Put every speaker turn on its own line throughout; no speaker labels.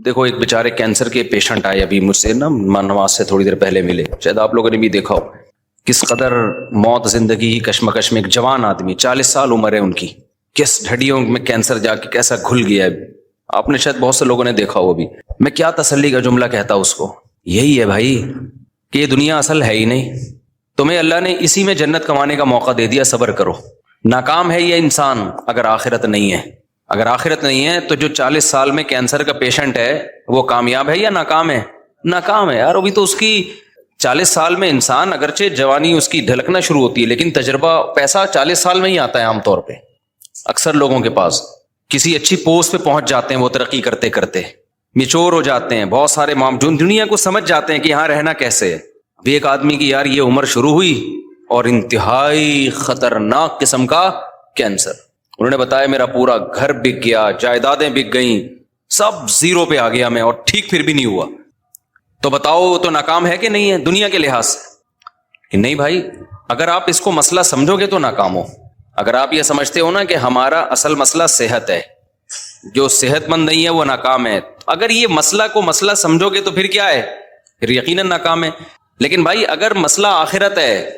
دیکھو ایک بیچارے کینسر کے پیشنٹ آئے ابھی مجھ سے نا نماز سے تھوڑی دیر پہلے ملے، شاید آپ لوگوں نے بھی دیکھا ہو کس قدر موت زندگی کی کشمکش میں. ایک جوان آدمی 40 سال عمر ہے ان کی، کس ڈھڑیوں میں کینسر جا کے کیسا گھل گیا ہے. آپ نے شاید بہت سے لوگوں نے دیکھا ہو. ابھی میں کیا تسلی کا جملہ کہتا اس کو، یہی ہے بھائی کہ یہ دنیا اصل ہے ہی نہیں، تمہیں اللہ نے اسی میں جنت کمانے کا موقع دے دیا، صبر کرو. ناکام ہے یہ انسان اگر آخرت نہیں ہے. اگر آخرت نہیں ہے تو جو 40 سال میں کینسر کا پیشنٹ ہے وہ کامیاب ہے یا ناکام ہے؟ ناکام ہے یار. ابھی تو اس کی 40 سال میں انسان اگرچہ جوانی اس کی ڈھلکنا شروع ہوتی ہے، لیکن تجربہ پیسہ 40 سال میں ہی آتا ہے عام طور پہ اکثر لوگوں کے پاس. کسی اچھی پوسٹ پہ پہنچ جاتے ہیں وہ ترقی کرتے کرتے، میچور ہو جاتے ہیں، بہت سارے دنیا کو سمجھ جاتے ہیں کہ یہاں رہنا کیسے ہے. ابھی ایک آدمی کی یار یہ عمر شروع ہوئی اور انتہائی خطرناک قسم کا کینسر. انہوں نے بتایا میرا پورا گھر بک گیا، جائیدادیں بک گئیں، سب زیرو پہ آ گیا میں، اور ٹھیک پھر بھی نہیں ہوا. تو بتاؤ تو ناکام ہے کہ نہیں ہے دنیا کے لحاظ سے؟ کہ نہیں بھائی، اگر آپ اس کو مسئلہ سمجھو گے تو ناکام ہو. اگر آپ یہ سمجھتے ہو نا کہ ہمارا اصل مسئلہ صحت ہے، جو صحت مند نہیں ہے وہ ناکام ہے، اگر یہ مسئلہ کو مسئلہ سمجھو گے تو پھر کیا ہے؟ پھر یقیناً ناکام ہے. لیکن بھائی اگر مسئلہ آخرت ہے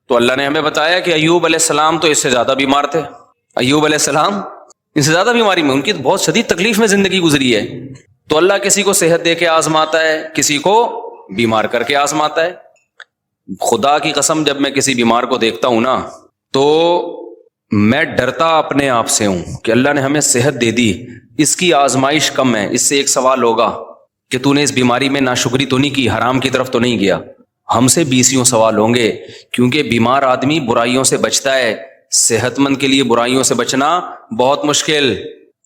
تو اللہ نے ہمیں بتایا کہ ایوب علیہ السلام تو اس سے زیادہ بیمار تھے. ایوب علیہ السلام اس سے زیادہ بیماری میں، ان کی بہت شدید تکلیف میں زندگی گزری ہے. تو اللہ کسی کو صحت دے کے آزماتا ہے، کسی کو بیمار کر کے آزماتا ہے. خدا کی قسم جب میں کسی بیمار کو دیکھتا ہوں نا تو میں ڈرتا اپنے آپ سے ہوں کہ اللہ نے ہمیں صحت دے دی، اس کی آزمائش کم ہے. اس سے ایک سوال ہوگا کہ تو نے اس بیماری میں ناشکری تو نہیں کی، حرام کی طرف تو نہیں گیا. ہم سے 20 سوال ہوں گے، کیونکہ بیمار آدمی برائیوں سے بچتا ہے، صحت مند کے لیے برائیوں سے بچنا بہت مشکل.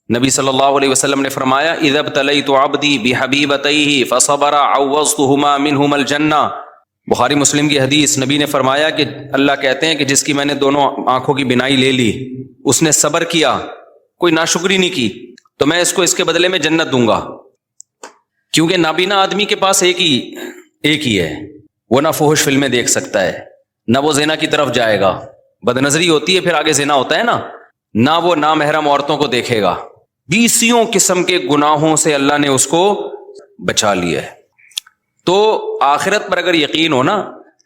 نبی صلی اللہ علیہ وسلم نے فرمایا اذا ابتلیت عبدی بحبیبتیہ فصبر عوضتہما منہما الجنہ. بخاری مسلم کی حدیث. نبی نے فرمایا کہ اللہ کہتے ہیں کہ جس کی میں نے دونوں آنکھوں کی بینائی لے لی، اس نے صبر کیا، کوئی ناشکری نہیں کی، تو میں اس کو اس کے بدلے میں جنت دوں گا. کیونکہ نابینا آدمی کے پاس ایک ہی ہے، وہ نہ فحش فلمیں دیکھ سکتا ہے، نہ وہ زنا کی طرف جائے گا، بد نظری ہوتی ہے پھر آگے زنا ہوتا ہے نا، نہ وہ نامحرم عورتوں کو دیکھے گا. 20 قسم کے گناہوں سے اللہ نے اس کو بچا لیا ہے. تو آخرت پر اگر یقین ہو نا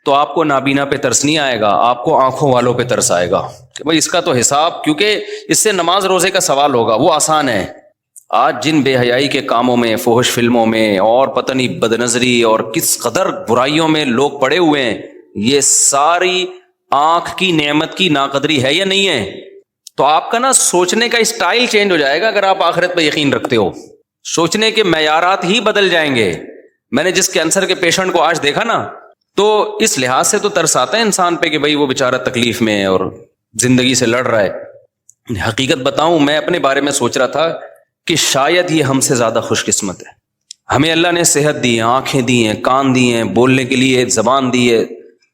تو آپ کو نابینا پہ ترس نہیں آئے گا، آپ کو آنکھوں والوں پہ ترس آئے گا کہ بھائی اس کا تو حساب، کیونکہ اس سے نماز روزے کا سوال ہوگا، وہ آسان ہے. آج جن بے حیائی کے کاموں میں، فحش فلموں میں، اور پتہ نہیں بد نظری اور کس قدر برائیوں میں لوگ پڑے ہوئے ہیں، یہ ساری آنکھ کی نعمت کی ناقدری ہے یا نہیں ہے؟ تو آپ کا نا سوچنے کا اسٹائل چینج ہو جائے گا اگر آپ آخرت پہ یقین رکھتے ہو. سوچنے کے معیارات ہی بدل جائیں گے. میں نے جس کینسر کے پیشنٹ کو آج دیکھا نا تو اس لحاظ سے تو ترس آتا ہے انسان پہ کہ بھائی وہ بیچارہ تکلیف میں ہے اور زندگی سے لڑ رہا ہے. حقیقت بتاؤں، میں اپنے بارے میں سوچ رہا تھا کہ شاید یہ ہم سے زیادہ خوش قسمت ہے. ہمیں اللہ نے صحت دی ہے، آنکھیں دی ہیں، کان دی ہیں، بولنے کے لیے زبان دی ہے،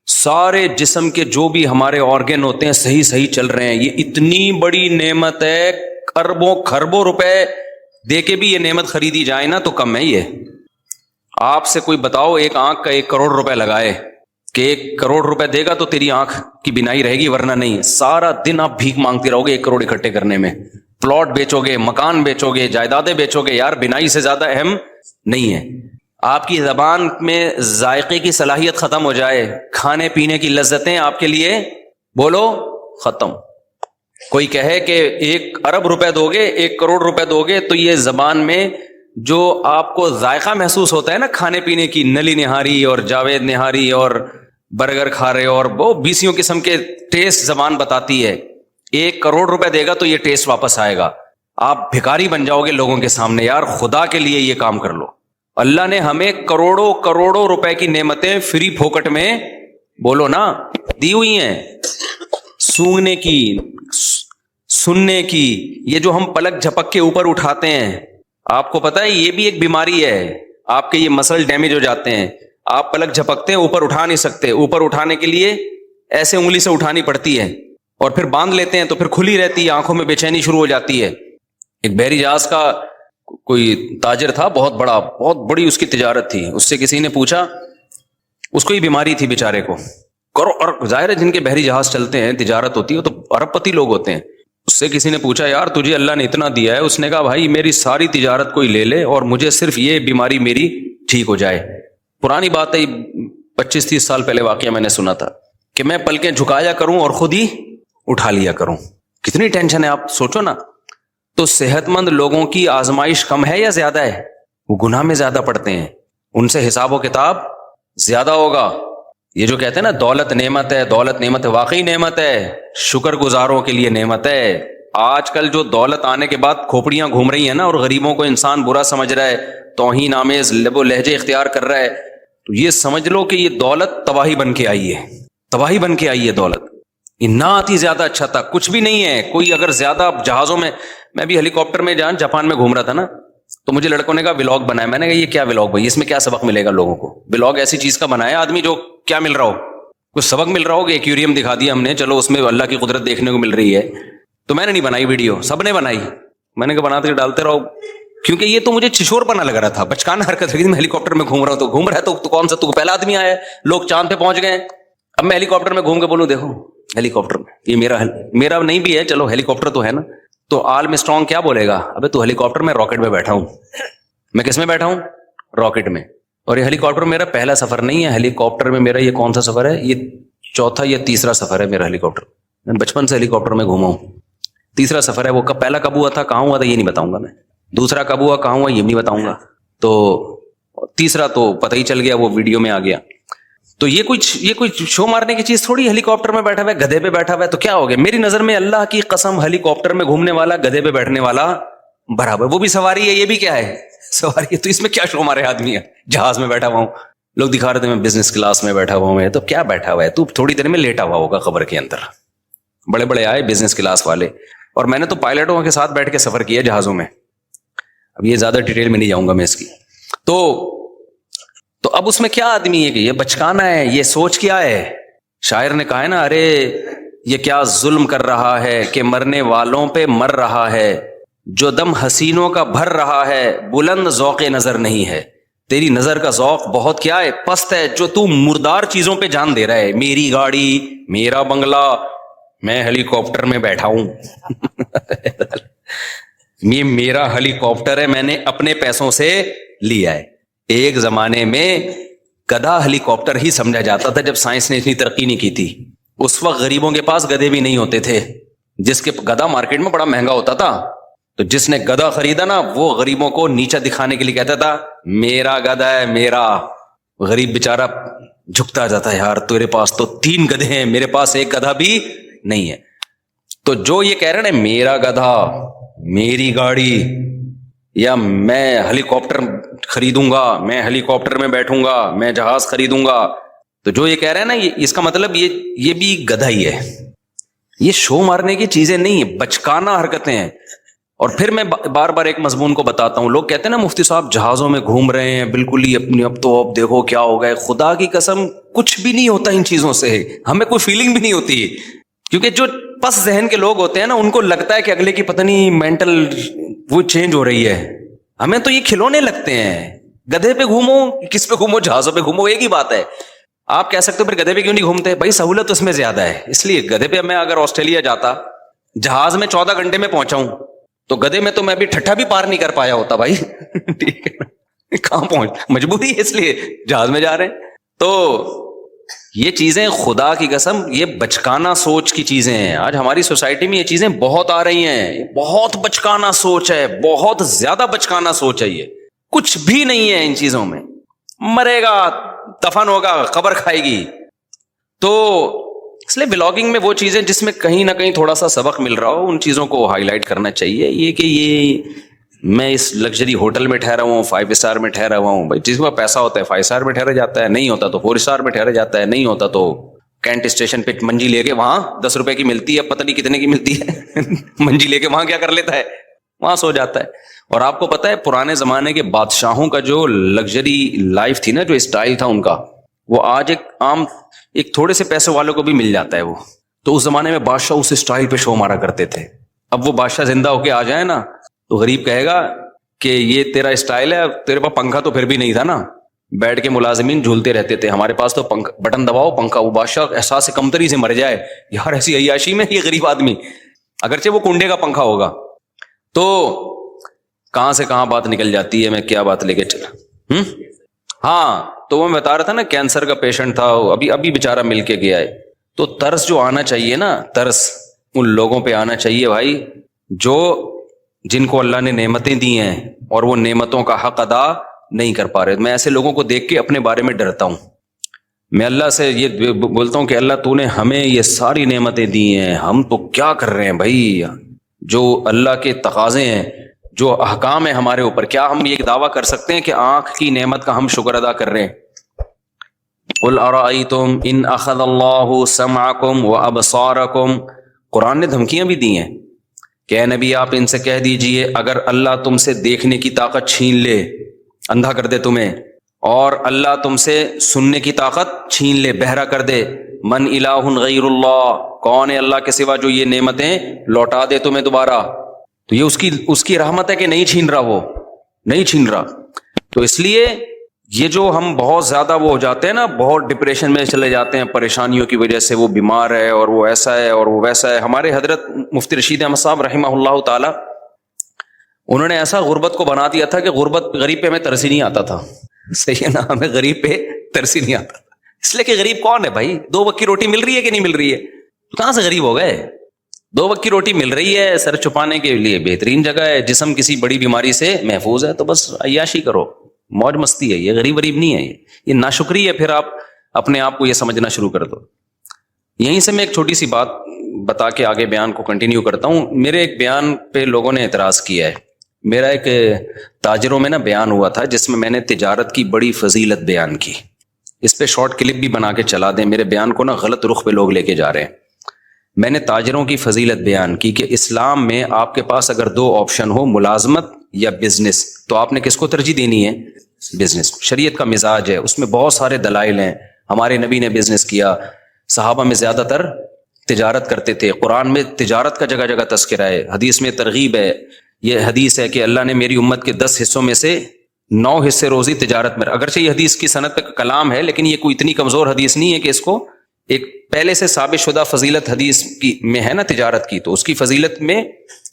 سارے جسم کے جو بھی ہمارے آرگن ہوتے ہیں صحیح چل رہے ہیں. یہ اتنی بڑی نعمت ہے، اربوں خربوں روپے دے کے بھی یہ نعمت خریدی جائے نا تو کم ہے. یہ آپ سے کوئی بتاؤ ایک آنکھ کا 1 کروڑ روپے لگائے کہ 1 کروڑ روپے دے گا تو تیری آنکھ کی بینائی رہے گی، ورنہ نہیں. سارا دن آپ بھیک مانگتے رہو گے 1 کروڑ اکٹھے کرنے میں. پلاٹ بیچو گے، مکان بیچو گے، جائیدادیں بیچو گے، یار بینائی سے زیادہ اہم نہیں ہے. آپ کی زبان میں ذائقے کی صلاحیت ختم ہو جائے، کھانے پینے کی لذتیں آپ کے لیے بولو ختم. کوئی کہے کہ 1 ارب روپے دو گے، 1 کروڑ روپے دو گے، تو یہ زبان میں جو آپ کو ذائقہ محسوس ہوتا ہے نا کھانے پینے کی، نلی نہاری اور جاوید نہاری اور برگر کھا رہے اور وہ 20 قسم کے ٹیسٹ زبان بتاتی ہے، 1 کروڑ روپے دے گا تو یہ ٹیسٹ واپس آئے گا. آپ بھکاری بن جاؤ گے لوگوں کے سامنے. یار خدا کے لیے یہ کام کر لو. اللہ نے ہمیں کروڑوں روپے کی نعمتیں فری پھوکٹ میں بولو نا دی ہوئی ہیں، سونگنے کی، سننے کی. یہ جو ہم پلک جھپک کے اوپر اٹھاتے ہیں، آپ کو پتا ہے یہ بھی ایک بیماری ہے. آپ کے یہ مسل ڈیمیج ہو جاتے ہیں، آپ پلک جھپکتے ہیں اوپر اٹھا نہیں سکتے، اوپر اٹھانے کے لیے ایسے انگلی سے اٹھانی پڑتی ہے اور پھر باندھ لیتے ہیں تو پھر کھلی رہتی ہے، آنکھوں میں بے چینی شروع ہو جاتی ہے. ایک بحری جہاز کا کوئی تاجر تھا، بہت بڑی اس کی تجارت تھی. اس سے کسی نے پوچھا، اس کو یہ بیماری تھی بیچارے کو. اور ظاہر ہے جن کے بحری جہاز چلتے ہیں، تجارت ہوتی ہے، تو ارب پتی لوگ ہوتے ہیں. اس سے کسی نے پوچھا یار تجھے اللہ نے اتنا دیا ہے, اس نے کہا بھائی میری ساری تجارت کوئی لے لے اور مجھے صرف یہ بیماری میری ٹھیک ہو جائے. پرانی بات ہے, 25-30 سال پہلے واقعہ میں نے سنا تھا کہ میں پلکیں جھکایا کروں اور خود ہی اٹھا لیا کروں. کتنی ٹینشن ہے آپ سوچو نا. تو صحت مند لوگوں کی آزمائش کم ہے یا زیادہ ہے؟ وہ گناہ میں زیادہ پڑتے ہیں, ان سے حساب و کتاب زیادہ ہوگا. یہ جو کہتے ہیں نا دولت نعمت ہے, دولت نعمت ہے, واقعی نعمت ہے, شکر گزاروں کے لیے نعمت ہے. آج کل جو دولت آنے کے بعد کھوپڑیاں گھوم رہی ہیں نا, اور غریبوں کو انسان برا سمجھ رہا ہے, توہین آمیز لب و لہجے اختیار کر رہا ہے, تو یہ سمجھ لو کہ یہ دولت تباہی بن کے آئی ہے, تباہی بن کے آئی ہے دولت. یہ نہ آتی زیادہ اچھا تھا, کچھ بھی نہیں ہے. کوئی اگر زیادہ جہازوں میں بھی ہیلی کاپٹر میں جاپان میں گھوم رہا تھا نا, تو مجھے لڑکوں نے کہا ولاگ بنایا. میں نے کہا یہ کیا ولاگ بھائی, اس میں کیا سبق ملے گا لوگوں کو؟ ولاگ ایسی چیز کا بنایا آدمی جو کیا مل رہا ہو, کچھ سبق مل رہا ہو. کہ ایکویریم دکھا دیا ہم نے, چلو اس میں اللہ کی قدرت دیکھنے کو مل رہی ہے. تو میں نے نہیں بنائی ویڈیو, سب نے بنائی. میں نے کہا بناتے ڈالتے رہو, کیونکہ یہ تو مجھے چھشور پنا لگ رہا تھا, بچکانہ حرکت لگی. میں ہیلی کاپٹر میں گھوم رہا ہوں, تو گھوم رہا ہے تو کون سا تو پہلا آدمی آیا ہے, لوگ چاند پہ پہنچ گئے. اب میں ہیلی کاپٹر میں گھوم کے بولوں دیکھو ہیلی کاپٹر میں, یہ میرا نہیں بھی ہے, چلو ہیلی کاپٹر تو ہے نا. تو آرم اسٹرانگ کیا بولے گا, ابے تو ہیلی کاپٹر میں راکٹ میں بیٹھا ہوں. میں کس میں بیٹھا ہوں؟ راکٹ میں. اور یہ ہیلی کاپٹر میرا پہلا سفر نہیں ہے. ہیلی کاپٹر میں میرا یہ کون سا سفر ہے, یہ چوتھا یا تیسرا سفر ہے میرا ہیلی کاپٹر. میں بچپن سے ہیلی کاپٹر میں گھوما ہوں, تیسرا سفر ہے. وہ پہلا کب ہوا تھا, کہاں ہوا تھا, یہ نہیں بتاؤں گا میں. دوسرا کب ہوا, کہاں ہوا, یہ بھی نہیں بتاؤں گا. تو تیسرا تو پتہ ہی چل گیا, وہ ویڈیو میں آ گیا. تو یہ کوئی شو مارنے کی چیز تھوڑی. ہیلی کاپٹر میں بیٹھا ہوا ہے, گدھے پہ بیٹھا ہوا ہے, تو کیا ہو گیا؟ میری نظر میں اللہ کی قسم ہیلی کاپٹر میں گھومنے والا گدھے پہ بیٹھنے والا برابر. وہ بھی سواری ہے, یہ بھی کیا ہے, سواری ہے. تو اس میں کیا شو مارے آدمی ہے, جہاز میں بیٹھا ہوا ہوں, لوگ دکھا رہے تھے میں بزنس کلاس میں بیٹھا ہوا ہوں. تو کیا بیٹھا ہوا ہے تو, تھوڑی دیر میں لیٹا ہوا ہوگا قبر کے اندر. بڑے بڑے آئے بزنس کلاس والے, اور میں نے تو پائلٹوں کے ساتھ بیٹھ کے سفر کیا جہازوں میں. اب یہ زیادہ ڈیٹیل میں نہیں جاؤں گا میں اس کی. تو اب اس میں کیا آدمی ہے کہ یہ بچکانا ہے, یہ سوچ کیا ہے. شاعر نے کہا ہے نا, ارے یہ کیا ظلم کر رہا ہے کہ مرنے والوں پہ مر رہا ہے, جو دم حسینوں کا بھر رہا ہے, بلند ذوق نظر نہیں ہے. تیری نظر کا ذوق بہت کیا ہے, پست ہے, جو تو مردار چیزوں پہ جان دے رہا ہے. میری گاڑی, میرا بنگلہ, میں ہیلی کاپٹر میں بیٹھا ہوں. یہ میرا ہیلی کاپٹر ہے, میں نے اپنے پیسوں سے لیا ہے. ایک زمانے میں گدھا ہیلی کاپٹر ہی سمجھا جاتا تھا, جب سائنس نے اتنی ترقی نہیں کی تھی. اس وقت غریبوں کے پاس گدھے بھی نہیں ہوتے تھے. جس کے گدھا مارکیٹ میں بڑا مہنگا ہوتا تھا, تو جس نے گدھا خریدا نا, وہ غریبوں کو نیچا دکھانے کے لیے کہتا تھا میرا گدھا ہے میرا. غریب بیچارہ جھکتا جاتا ہے, یار تیرے پاس تو 3 گدھے ہیں, میرے پاس ایک گدھا بھی نہیں ہے. تو جو یہ کہہ رہے ہیں میرا گدھا, میری گاڑی, یا میں ہیلی کاپٹر خریدوں گا, میں ہیلی کاپٹر میں بیٹھوں گا, میں جہاز خریدوں گا, تو جو یہ کہہ رہے ہیں نا, اس کا مطلب یہ بھی گدھا ہی ہے. یہ شو مارنے کی چیزیں نہیں ہیں, بچکانہ حرکتیں ہیں. اور پھر میں بار بار ایک مضمون کو بتاتا ہوں. لوگ کہتے ہیں نا مفتی صاحب جہازوں میں گھوم رہے ہیں بالکل ہی اپنی, اب تو اب دیکھو کیا ہو گئے. خدا کی قسم کچھ بھی نہیں ہوتا ان چیزوں سے, ہمیں کوئی فیلنگ بھی نہیں ہوتی. کیونکہ جو پس ذہن کے لوگ ہوتے ہیں نا, ان کو لگتا ہے کہ اگلے کی پتہ نہیں مینٹل وہ چینج ہو رہی ہے. ہمیں تو یہ کھلونے لگتے ہیں. گدھے پہ گھومو, کس پہ گھومو, جہازوں پہ گھومو, ایک ہی بات ہے. آپ کہہ سکتے ہو پھر گدھے پہ کیوں نہیں گھومتے؟ بھائی سہولت اس میں زیادہ ہے, اس لیے. گدھے پہ میں اگر آسٹریلیا جاتا, جہاز میں 14 گھنٹے میں پہنچا ہوں, تو گدھے میں تو میں بھی ٹھٹھا بھی پار نہیں کر پایا ہوتا بھائی. ٹھیک ہے نا, کہاں پہنچ, مجبوری ہے, اس لیے جہاز میں جا رہے ہیں. تو یہ چیزیں خدا کی قسم یہ بچکانہ سوچ کی چیزیں ہیں. آج ہماری سوسائٹی میں یہ چیزیں بہت آ رہی ہیں. بہت بچکانہ سوچ ہے, بہت زیادہ بچکانہ سوچ ہے. یہ کچھ بھی نہیں ہے ان چیزوں میں. مرے گا, دفن ہوگا, قبر کھائے گی. تو اس لیے بلاگنگ میں وہ چیزیں جس میں کہیں نہ کہیں تھوڑا سا سبق مل رہا ہو, ان چیزوں کو ہائی لائٹ کرنا چاہیے. یہ کہ یہ میں اس لگژری ہوٹل میں ٹھہرا ہوا ہوں, 5 اسٹار میں ٹھہرا ہوا ہوں. بھائی جس کا پیسہ ہوتا ہے 5 اسٹار میں ٹھہرا جاتا ہے, نہیں ہوتا تو 4 اسٹار میں ٹھہرا جاتا ہے, نہیں ہوتا تو کینٹ اسٹیشن پہ منجی لے کے, وہاں 10 روپے کی ملتی ہے, پتہ نہیں کتنے کی ملتی ہے, منجی لے کے وہاں کیا کر لیتا ہے, وہاں سو جاتا ہے. اور آپ کو پتہ ہے پرانے زمانے کے بادشاہوں کا جو لگژری لائف تھی نا, جو اسٹائل تھا ان کا, وہ آج ایک تھوڑے سے پیسے والوں کو بھی مل جاتا ہے وہ. تو اس زمانے میں بادشاہ اس اسٹائل پہ شو مارا کرتے تھے. اب وہ بادشاہ زندہ ہو کے آ جائے نا, تو غریب کہے گا کہ یہ تیرا اسٹائل ہے, تیرے پاس پنکھا تو پھر بھی نہیں تھا نا, بیٹھ کے ملازمین جھولتے رہتے تھے, ہمارے پاس تو بٹن دباؤ پنکھا. وہ بادشاہ احساس کمتری سے مر جائے, یار ایسی عیاشی میں یہ غریب آدمی. اگرچہ وہ کنڈے کا پنکھا ہوگا. تو کہاں سے کہاں بات نکل جاتی ہے, میں کیا بات لے کے چلا. ہاں تو وہ میں بتا رہا تھا نا, کینسر کا پیشنٹ تھا, ابھی بیچارہ مل کے گیا ہے. تو ترس جو آنا چاہیے نا, ترس ان لوگوں پہ آنا چاہیے بھائی جو جن کو اللہ نے نعمتیں دی ہیں اور وہ نعمتوں کا حق ادا نہیں کر پا رہے. میں ایسے لوگوں کو دیکھ کے اپنے بارے میں ڈرتا ہوں. میں اللہ سے یہ بولتا ہوں کہ اللہ تو نے ہمیں یہ ساری نعمتیں دی ہیں, ہم تو کیا کر رہے ہیں بھائی. جو اللہ کے تقاضے ہیں, جو احکام ہیں ہمارے اوپر, کیا ہم یہ دعویٰ کر سکتے ہیں کہ آنکھ کی نعمت کا ہم شکر ادا کر رہے ہیں؟ قل ارأیتم ان اخذ اللہ سمعکم وابصارکم. قرآن نے دھمکیاں بھی دی ہیں کہ اے نبی آپ ان سے کہہ دیجئے اگر اللہ تم سے دیکھنے کی طاقت چھین لے, اندھا کر دے تمہیں, اور اللہ تم سے سننے کی طاقت چھین لے, بہرا کر دے, من الہ غیر اللہ, کون ہے اللہ کے سوا جو یہ نعمتیں لوٹا دے تمہیں دوبارہ. تو یہ اس کی رحمت ہے کہ نہیں چھین رہا, وہ نہیں چھین رہا. تو اس لیے یہ جو ہم بہت زیادہ وہ ہو جاتے ہیں نا, بہت ڈپریشن میں چلے جاتے ہیں پریشانیوں کی وجہ سے, وہ بیمار ہے اور وہ ایسا ہے اور وہ ویسا ہے. ہمارے حضرت مفتی رشید احمد صاحب رحمہ اللہ تعالی, انہوں نے ایسا غربت کو بنا دیا تھا کہ غریب پہ ہمیں ترس ہی نہیں آتا تھا. صحیح ہے نا, ہمیں غریب پہ ترس ہی نہیں آتا تھا, اس لیے کہ غریب کون ہے بھائی؟ 2 وقت کی روٹی مل رہی ہے کہ نہیں مل رہی ہے؟ کہاں سے غریب ہو گئے؟ 2 وقت کی روٹی مل رہی ہے, سر چھپانے کے لیے بہترین جگہ ہے, جسم کسی بڑی بیماری سے محفوظ ہے, تو بس عیاشی کرو, موج مستی ہے. یہ غریب نہیں ہے, یہ ناشکری ہے. پھر آپ اپنے آپ کو یہ سمجھنا شروع کر دو. یہیں سے میں ایک چھوٹی سی بات بتا کے آگے بیان کو کنٹینیو کرتا ہوں. میرے ایک بیان پہ لوگوں نے اعتراض کیا ہے. میرا ایک تاجروں میں نا بیان ہوا تھا جس میں نے تجارت کی بڑی فضیلت بیان کی. اس پہ شارٹ کلپ بھی بنا کے چلا دیں, میرے بیان کو نا غلط رخ پہ لوگ لے کے جا رہے ہیں. میں نے تاجروں کی فضیلت بیان کی کہ اسلام میں آپ کے پاس اگر 2 آپشن ہو, ملازمت یا بزنس, تو آپ نے کس کو ترجیح دینی ہے؟ بزنس. شریعت کا مزاج ہے, اس میں بہت سارے دلائل ہیں. ہمارے نبی نے بزنس کیا, صحابہ میں زیادہ تر تجارت کرتے تھے, قرآن میں تجارت کا جگہ جگہ تذکرہ ہے, حدیث میں ترغیب ہے. یہ حدیث ہے کہ اللہ نے میری امت کے 10 حصوں میں سے 9 حصے روزی تجارت میں. اگرچہ یہ حدیث کی سند پہ کلام ہے, لیکن یہ کوئی اتنی کمزور حدیث نہیں ہے کہ اس کو ایک پہلے سے ثابت شدہ فضیلت حدیث کی میں ہے نا تجارت کی, تو اس کی فضیلت میں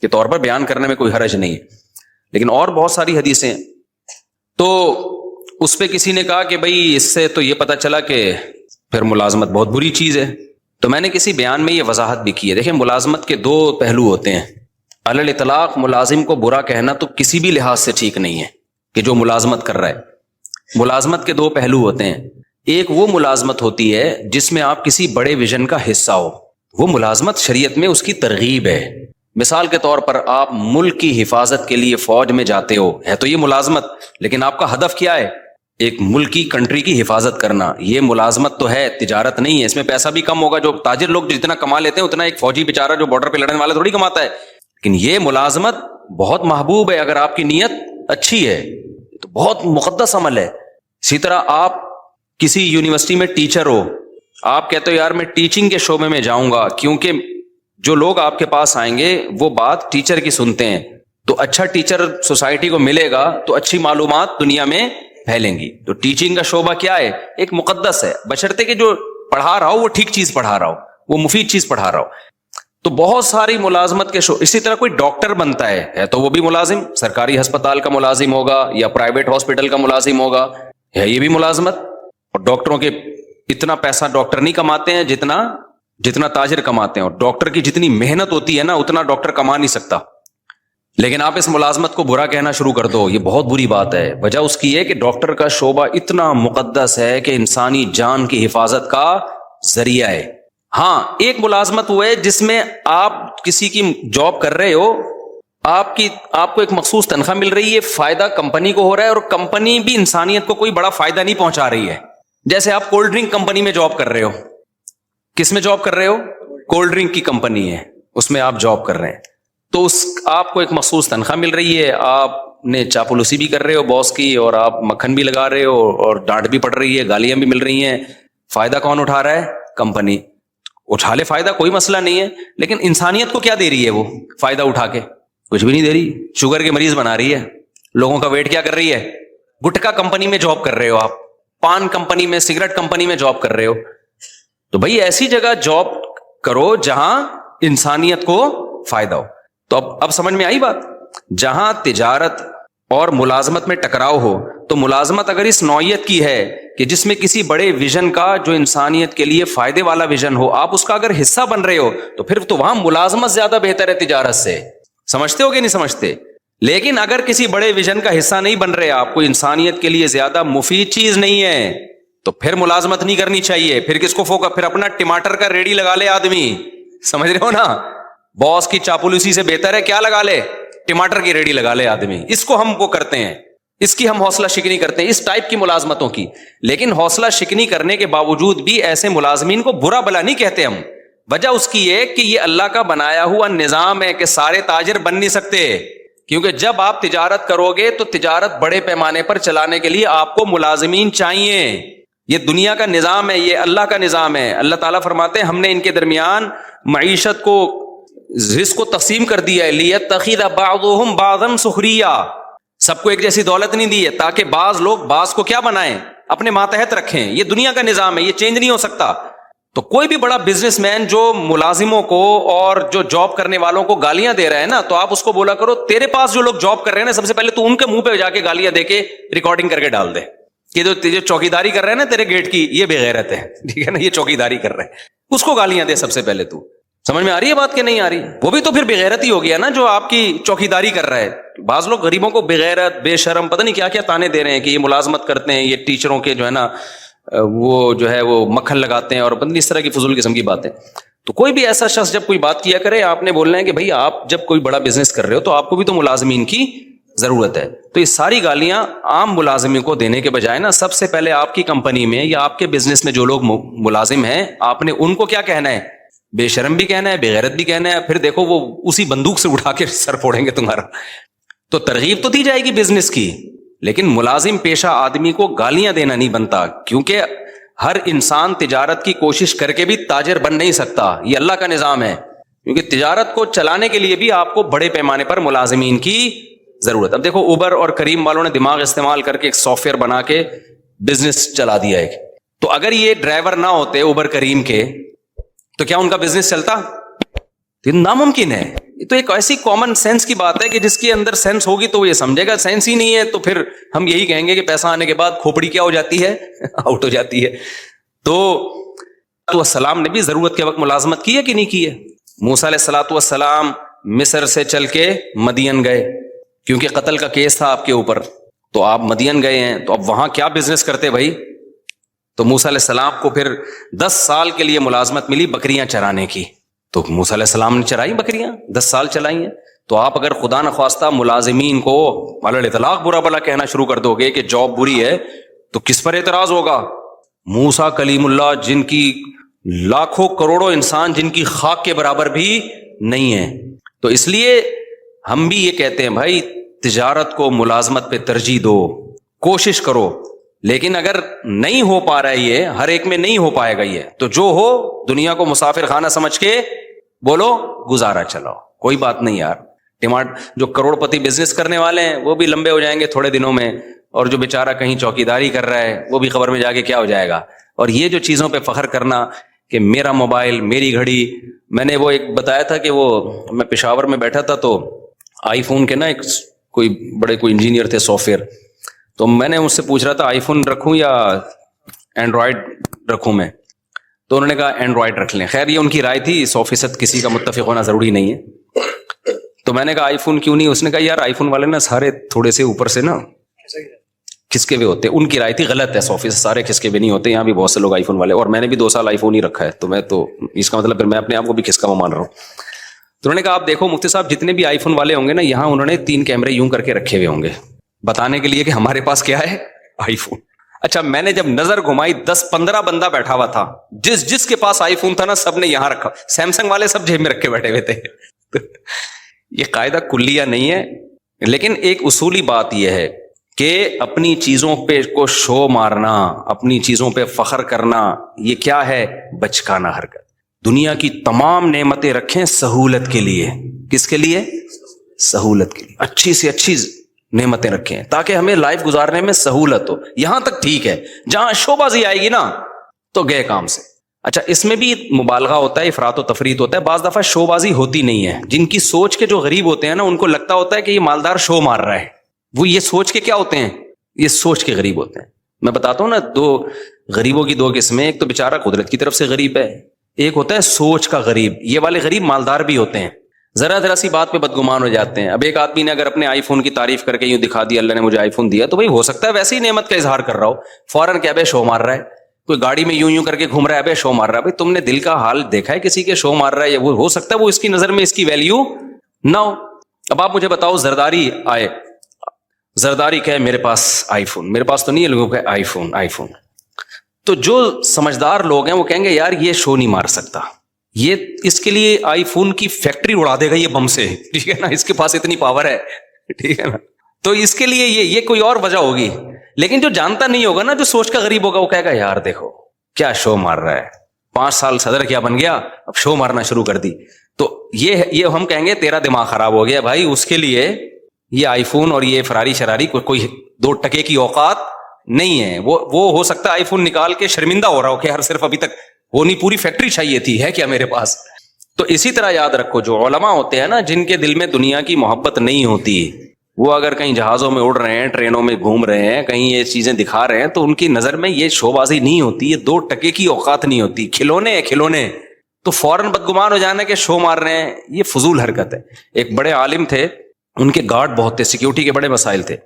کے طور پر بیان کرنے میں کوئی حرج نہیں ہے. لیکن اور بہت ساری حدیثیں, تو اس پہ کسی نے کہا کہ بھائی اس سے تو یہ پتہ چلا کہ پھر ملازمت بہت بری چیز ہے. تو میں نے کسی بیان میں یہ وضاحت بھی کی ہے. دیکھیں, ملازمت کے 2 پہلو ہوتے ہیں. علی الاطلاق ملازم کو برا کہنا تو کسی بھی لحاظ سے ٹھیک نہیں ہے کہ جو ملازمت کر رہا ہے. ملازمت کے 2 پہلو ہوتے ہیں. ایک وہ ملازمت ہوتی ہے جس میں آپ کسی بڑے ویژن کا حصہ ہو, وہ ملازمت شریعت میں اس کی ترغیب ہے. مثال کے طور پر آپ ملک کی حفاظت کے لیے فوج میں جاتے ہو, ہے تو یہ ملازمت, لیکن آپ کا ہدف کیا ہے؟ ایک ملک کی کنٹری کی حفاظت کرنا. یہ ملازمت تو ہے, تجارت نہیں ہے. اس میں پیسہ بھی کم ہوگا, جو تاجر لوگ جتنا کما لیتے ہیں اتنا ایک فوجی بیچارہ جو بارڈر پہ لڑنے والا تھوڑی کماتا ہے. لیکن یہ ملازمت بہت محبوب ہے اگر آپ کی نیت اچھی ہے, تو بہت مقدس عمل ہے. اسی طرح آپ کسی یونیورسٹی میں ٹیچر ہو, آپ کہتے ہو یار میں ٹیچنگ کے شعبے میں جاؤں گا, کیونکہ جو لوگ آپ کے پاس آئیں گے وہ بات ٹیچر کی سنتے ہیں, تو اچھا ٹیچر سوسائٹی کو ملے گا تو اچھی معلومات دنیا میں پھیلیں گی. تو ٹیچنگ کا شعبہ کیا ہے؟ ایک مقدس ہے, بشرطے کہ جو پڑھا رہا ہو وہ ٹھیک چیز پڑھا رہا ہو, وہ مفید چیز پڑھا رہا ہو. تو بہت ساری ملازمت کے شعبے. اسی طرح کوئی ڈاکٹر بنتا ہے تو وہ بھی ملازم, سرکاری ہسپتال کا ملازم ہوگا یا پرائیویٹ ہاسپٹل کا ملازم ہوگا, ہے یہ بھی ملازمت. اور ڈاکٹروں کے اتنا پیسہ ڈاکٹر نہیں کماتے ہیں جتنا تاجر کماتے ہیں, اور ڈاکٹر کی جتنی محنت ہوتی ہے نا اتنا ڈاکٹر کما نہیں سکتا. لیکن آپ اس ملازمت کو برا کہنا شروع کر دو, یہ بہت بری بات ہے. وجہ اس کی ہے کہ ڈاکٹر کا شعبہ اتنا مقدس ہے کہ انسانی جان کی حفاظت کا ذریعہ ہے. ہاں, ایک ملازمت وہ ہے جس میں آپ کسی کی جاب کر رہے ہو, آپ کو ایک مخصوص تنخواہ مل رہی ہے, فائدہ کمپنی کو ہو رہا ہے, اور کمپنی بھی انسانیت کو کوئی بڑا فائدہ نہیں پہنچا رہی ہے. جیسے آپ کولڈ ڈرنک کمپنی میں جاب کر رہے ہو. کس میں جاب کر رہے ہو؟ کولڈ ڈرنک کی کمپنی ہے, اس میں آپ جاب کر رہے ہیں. تو آپ کو ایک مخصوص تنخواہ مل رہی ہے, آپ نے چاپلوسی بھی کر رہے ہو باس کی, اور آپ مکھن بھی لگا رہے ہو, اور ڈانٹ بھی پڑ رہی ہے, گالیاں بھی مل رہی ہیں. فائدہ کون اٹھا رہا ہے؟ کمپنی. اٹھا لے فائدہ, کوئی مسئلہ نہیں ہے, لیکن انسانیت کو کیا دے رہی ہے وہ فائدہ اٹھا کے؟ کچھ بھی نہیں دے رہی. شوگر کے مریض بنا رہی ہے, لوگوں کا ویٹ کیا کر رہی ہے. گٹکا کمپنی میں جاب کر رہے ہو آپ, پان کمپنی میں, سگریٹ کمپنی میں جاب کر رہے ہو. تو بھائی ایسی جگہ جاب کرو جہاں انسانیت کو فائدہ ہو. تو اب سمجھ میں آئی بات. جہاں تجارت اور ملازمت میں ٹکراؤ ہو تو ملازمت اگر اس نوعیت کی ہے کہ جس میں کسی بڑے ویژن کا جو انسانیت کے لیے فائدے والا ویژن ہو, آپ اس کا اگر حصہ بن رہے ہو تو پھر تو وہاں ملازمت زیادہ بہتر ہے تجارت سے. سمجھتے ہو کہ نہیں سمجھتے؟ لیکن اگر کسی بڑے ویژن کا حصہ نہیں بن رہے آپ, کو انسانیت کے لیے زیادہ مفید چیز نہیں ہے, تو پھر ملازمت نہیں کرنی چاہیے. پھر کس کو فوکس, پھر اپنا ٹماٹر کا ریڑی لگا لے آدمی. سمجھ رہے ہو نا, باس کی چاپلوسی سے بہتر ہے کیا لگا لے, ٹماٹر کی ریڑی لگا لے آدمی. اس کو ہم وہ کرتے ہیں, اس کی ہم حوصلہ شکنی کرتے ہیں, اس ٹائپ کی ملازمتوں کی. لیکن حوصلہ شکنی کرنے کے باوجود بھی ایسے ملازمین کو برا بلا نہیں کہتے ہم. وجہ اس کی یہ کہ یہ اللہ کا بنایا ہوا نظام ہے کہ سارے تاجر بن نہیں سکتے. کیونکہ جب آپ تجارت کرو گے تو تجارت بڑے پیمانے پر چلانے کے لیے آپ کو ملازمین چاہیے. یہ دنیا کا نظام ہے, یہ اللہ کا نظام ہے. اللہ تعالیٰ فرماتے ہیں ہم نے ان کے درمیان معیشت کو, رزق کو تقسیم کر دیا ہے. لیتخذ بعضهم بعضا سخریا, سب کو ایک جیسی دولت نہیں دی ہے تاکہ بعض لوگ بعض کو کیا بنائیں, اپنے ماتحت رکھیں. یہ دنیا کا نظام ہے, یہ چینج نہیں ہو سکتا. تو کوئی بھی بڑا بزنس مین جو ملازموں کو اور جو جاب کرنے والوں کو گالیاں دے رہا ہے نا, تو آپ اس کو بولا کرو تیرے پاس جو لوگ جاب کر رہے ہیں نا, سب سے پہلے تو ان کے منہ پہ جا کے گالیاں دے کے ریکارڈنگ کر کے ڈال دے کہ جو چوکیداری کر رہے ہیں نا تیرے گیٹ کی, یہ بے غیرت ہے, ٹھیک ہے نا, یہ چوکیداری کر رہے ہیں, اس کو گالیاں دے سب سے پہلے. تو سمجھ میں آ رہی ہے بات کہ نہیں آ رہی؟ وہ بھی تو پھر بے غیرت ہی ہو گیا نا جو آپ کی چوکیداری کر رہا ہے. بعض لوگ غریبوں کو بے غیرت, بے شرم, پتہ نہیں کیا کیا تانے دے رہے ہیں کہ یہ ملازمت کرتے ہیں, یہ ٹیچروں کے جو ہے نا وہ جو ہے وہ مکھن لگاتے ہیں, اور پتہ نہیں اس طرح کی فضول قسم کی باتیں. تو کوئی بھی ایسا شخص جب کوئی بات کیا کرے, آپ نے بولنا ہے کہ بھائی آپ جب کوئی بڑا بزنس کر رہے ہو تو آپ کو بھی تو ملازمین کی ضرورت ہے. تو یہ ساری گالیاں عام ملازمین کو دینے کے بجائے نا, سب سے پہلے آپ کی کمپنی میں یا آپ کے بزنس میں جو لوگ ملازم ہیں, آپ نے ان کو کیا کہنا ہے, بے شرم بھی کہنا ہے, بے غیرت بھی کہنا ہے. پھر دیکھو وہ اسی بندوق سے اٹھا کے سر پھوڑیں گے تمہارا. تو ترغیب تو دی جائے گی بزنس کی, لیکن ملازم پیشہ آدمی کو گالیاں دینا نہیں بنتا. کیونکہ ہر انسان تجارت کی کوشش کر کے بھی تاجر بن نہیں سکتا, یہ اللہ کا نظام ہے. کیونکہ تجارت کو چلانے کے لیے بھی آپ کو بڑے پیمانے پر ملازمین کی ضرورت. اب دیکھو اوبر اور کریم والوں نے دماغ استعمال کر کے ایک سافٹ ویئر بنا کے بزنس چلا دیا ایک. تو اگر یہ ڈرائیور نہ ہوتے اوبر کریم کے تو کیا ان کا بزنس چلتا؟ یہ ناممکن ہے. یہ تو ایک ایسی کامن سینس کی بات ہے کہ جس کے اندر سینس ہوگی تو وہ یہ سمجھے گا, سینس ہی نہیں ہے تو پھر ہم یہی کہیں گے کہ پیسہ آنے کے بعد کھوپڑی کیا ہو جاتی ہے, آؤٹ ہو جاتی ہے. تو السلام نے بھی ضرورت کے وقت ملازمت کی ہے کہ نہیں کی ہے؟ موسیٰ علیہ الصلوۃ والسلام مصر سے چل کے مدین گئے کیونکہ قتل کا کیس تھا آپ کے اوپر, تو آپ مدین گئے ہیں, تو اب وہاں کیا بزنس کرتے بھائی؟ تو موسیٰ علیہ السلام کو پھر 10 سال کے لیے ملازمت ملی بکریاں چرانے کی. تو موسیٰ علیہ السلام نے چرائی بکریاں, 10 سال چلائی ہیں. تو آپ اگر خدا نخواستہ ملازمین کو علی الاطلاق برا بلا کہنا شروع کر دو گے کہ جاب بری ہے, تو کس پر اعتراض ہوگا؟ موسیٰ کلیم اللہ جن کی لاکھوں کروڑوں انسان جن کی خاک کے برابر بھی نہیں ہے. تو اس لیے ہم بھی یہ کہتے ہیں بھائی تجارت کو ملازمت پہ ترجیح دو, کوشش کرو. لیکن اگر نہیں ہو پا رہا ہے, یہ ہر ایک میں نہیں ہو پائے گا یہ, تو جو ہو دنیا کو مسافر خانہ سمجھ کے بولو گزارا چلاؤ, کوئی بات نہیں یار. جو کروڑ پتی بزنس کرنے والے ہیں وہ بھی لمبے ہو جائیں گے تھوڑے دنوں میں, اور جو بیچارہ کہیں چوکیداری کر رہا ہے وہ بھی خبر میں جا کے کیا ہو جائے گا. اور یہ جو چیزوں پہ فخر کرنا کہ میرا موبائل, میری گھڑی, میں نے وہ ایک بتایا تھا کہ وہ میں پشاور میں بیٹھا تھا تو آئی فون کے نا ایک کوئی انجینئر تھے سافٹ ویئر, تو میں نے اس سے پوچھ رہا تھا آئی فون رکھوں یا اینڈرائڈ رکھوں میں, تو انہوں نے کہا اینڈرائڈ رکھ لیں. خیر یہ ان کی رائے تھی, 100% کسی کا متفق ہونا ضروری نہیں ہے. تو میں نے کہا آئی فون کیوں نہیں؟ اس نے کہا یار آئی فون والے نا سارے تھوڑے سے اوپر سے نا کھسکے ہوئے ہوتے ہیں. ان کی رائے تھی غلط ہے, 100% سارے کھسکے ہوئے نہیں ہوتے. یہاں بھی بہت سے لوگ آئی فون والے, اور میں نے بھی 2 سال آئی فون ہی رکھا ہے, تو میں تو اس کا مطلب پھر میں اپنے آپ کو بھی کھسکا ہوا مان رہا ہوں. تو انہوں نے کہا آپ دیکھو مفتی صاحب جتنے بھی آئی فون والے ہوں گے نا, یہاں انہوں نے 3 کیمرے یوں کر کے رکھے ہوئے ہوں گے بتانے کے لیے کہ ہمارے پاس کیا ہے, آئی فون. اچھا میں نے جب نظر گھمائی 10-15 بندہ بیٹھا ہوا تھا, جس کے پاس آئی فون تھا نا سب نے یہاں رکھا, سیمسنگ والے سب جیب میں رکھ کے بیٹھے ہوئے تھے. یہ قاعدہ کلیہ نہیں ہے, لیکن ایک اصولی بات یہ ہے کہ اپنی چیزوں پہ کو شو مارنا, اپنی چیزوں پہ فخر کرنا, یہ کیا ہے؟ بچکانہ حرکت. دنیا کی تمام نعمتیں رکھیں سہولت کے لیے. کس کے لیے؟ سہولت کے لیے. اچھی سے اچھی نعمتیں رکھیں تاکہ ہمیں لائف گزارنے میں سہولت ہو. یہاں تک ٹھیک ہے, جہاں شو بازی آئے گی نا تو گئے کام سے. اچھا اس میں بھی مبالغہ ہوتا ہے, افراط و تفریط ہوتا ہے, بعض دفعہ شو بازی ہوتی نہیں ہے. جن کی سوچ کے جو غریب ہوتے ہیں نا, ان کو لگتا ہوتا ہے کہ یہ مالدار شو مار رہا ہے, وہ یہ سوچ کے کیا ہوتے ہیں, یہ سوچ کے غریب ہوتے ہیں. میں بتاتا ہوں نا, دو غریبوں کی دو قسمیں, ایک تو بیچارہ قدرت کی طرف سے غریب ہے, ایک ہوتا ہے سوچ کا غریب. یہ والے غریب مالدار بھی ہوتے ہیں, ذرا سی بات پہ بدگمان ہو جاتے ہیں. اب ایک آدمی نے اگر اپنے آئی فون کی تعریف کر کے یوں دکھا دیا اللہ نے مجھے آئی فون دیا, تو بھائی ہو سکتا ہے ویسے ہی نعمت کا اظہار کر رہا ہو, فوراً کیا بے شو مار رہا ہے. کوئی گاڑی میں یوں کر کے گھوم رہا ہے, بے شو مار رہا ہے. بھائی تم نے دل کا حال دیکھا ہے کسی کے, شو مار رہا ہے, وہ ہو سکتا ہے وہ اس کی نظر میں اس کی ویلیو نہ ہو. اب آپ مجھے بتاؤ, زرداری آئے, زرداری کہے میرے پاس آئی فون, میرے پاس تو نہیں ہے, لوگوں کا آئی فون آئی فون. تو جو سمجھدار لوگ ہیں وہ کہیں گے یار یہ شو نہیں مار سکتا, یہ اس کے لیے آئی فون کی فیکٹری اڑا دے گا یہ بم سے, ٹھیک ہے نا, اس کے پاس اتنی پاور ہے, ٹھیک ہے نا, تو اس کے لیے یہ کوئی اور وجہ ہوگی. لیکن جو جانتا نہیں ہوگا نا, جو سوچ کا غریب ہوگا, وہ کہے گا یار دیکھو کیا شو مار رہا ہے, 5 سال صدر کیا بن گیا, اب شو مارنا شروع کر دی. تو یہ ہم کہیں گے تیرا دماغ خراب ہو گیا بھائی, اس کے لیے یہ آئی فون اور یہ فراری شراری کوئی 2 ٹکے کی اوقات نہیں ہے. وہ ہو سکتا ہے آئی فون نکال کے شرمندہ ہو رہا ہو کہ یار صرف ابھی تک وہ نہیں, پوری فیکٹری چاہیے تھی, ہے کیا میرے پاس. تو اسی طرح یاد رکھو, جو علماء ہوتے ہیں نا, جن کے دل میں دنیا کی محبت نہیں ہوتی, وہ اگر کہیں جہازوں میں اڑ رہے ہیں, ٹرینوں میں گھوم رہے ہیں, کہیں یہ چیزیں دکھا رہے ہیں, تو ان کی نظر میں یہ شو بازی نہیں ہوتی, یہ 2 ٹکے کی اوقات نہیں ہوتی, کھلونے ہیں کھلونے. تو فوراً بدگمان ہو جانا کہ شو مار رہے ہیں, یہ فضول حرکت ہے. ایک بڑے عالم تھے, ان کے گارڈ بہت تھے, سیکیورٹی کے بڑے مسائل تھے.